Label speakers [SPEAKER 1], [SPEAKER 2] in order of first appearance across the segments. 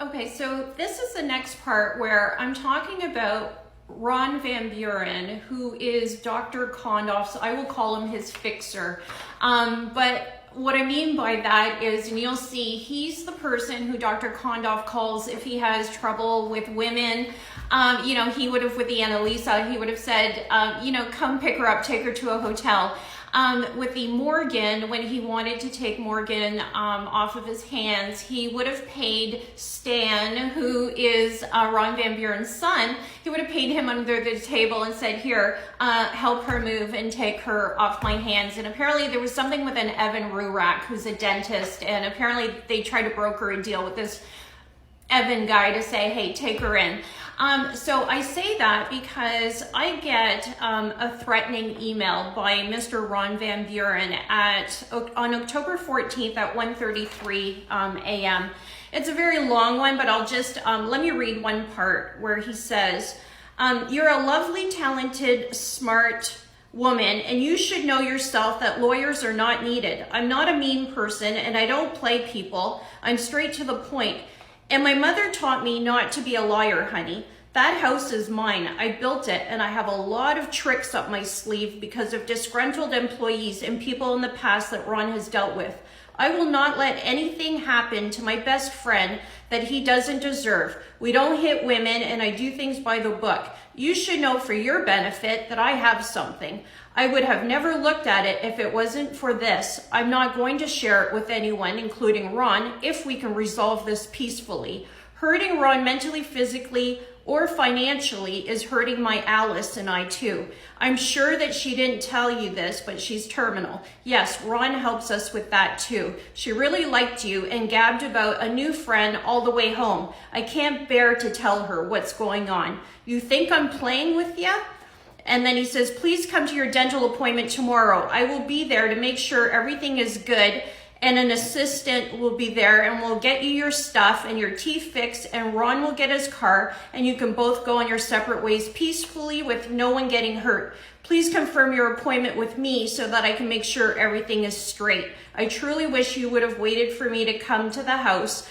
[SPEAKER 1] Okay, so this is the next part where I'm talking about Ron Van Buren, who is Dr. Kondoff's, I will call him his fixer. But what I mean by that is, and you'll see, he's the person who Dr. Kondoff calls if he has trouble with women. He would have, with the Annalisa, he would have said, come pick her up, take her to a hotel. With the Morgan, when he wanted to take Morgan off of his hands, he would have paid Stan, who is Ron Van Buren's son, he would have paid him under the table and said, here, help her move and take her off my hands. And apparently there was something with an Evan Rurak, who's a dentist, and apparently they tried to broker a deal with this Evan guy to say, hey, take her in. So I say that because I get a threatening email by Mr. Ron Van Buren on October 14th at 1:33 a.m. It's a very long one, but I'll just, let me read one part where he says, you're a lovely, talented, smart woman, and you should know yourself that lawyers are not needed. I'm not a mean person, and I don't play people. I'm straight to the point. And my mother taught me not to be a liar, honey. That house is mine. I built it, and I have a lot of tricks up my sleeve because of disgruntled employees and people in the past that Ron has dealt with. I will not let anything happen to my best friend that he doesn't deserve. We don't hit women, and I do things by the book. You should know for your benefit that I have something. I would have never looked at it if it wasn't for this. I'm not going to share it with anyone, including Ron, if we can resolve this peacefully. Hurting Ron mentally, physically, or financially is hurting my Alice and I too. I'm sure that she didn't tell you this, but she's terminal. Yes, Ron helps us with that too. She really liked you and gabbed about a new friend all the way home. I can't bear to tell her what's going on. You think I'm playing with you? And then he says, please come to your dental appointment tomorrow. I will be there to make sure everything is good, and an assistant will be there and we'll get you your stuff and your teeth fixed, and Ron will get his car, and you can both go on your separate ways peacefully with no one getting hurt. Please confirm your appointment with me so that I can make sure everything is straight. I truly wish you would have waited for me to come to the house.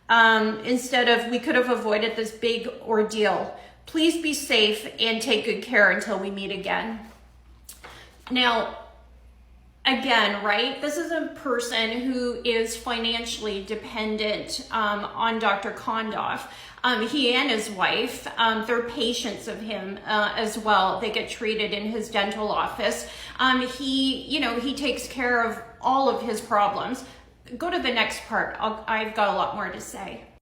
[SPEAKER 1] Instead of, we could have avoided this big ordeal. Please be safe and take good care until we meet again. Now, again, right, this is a person who is financially dependent on Dr. Kondoff. He and his wife, they're patients of him as well. They get treated in his dental office. He takes care of all of his problems. Go to the next part. I've got a lot more to say.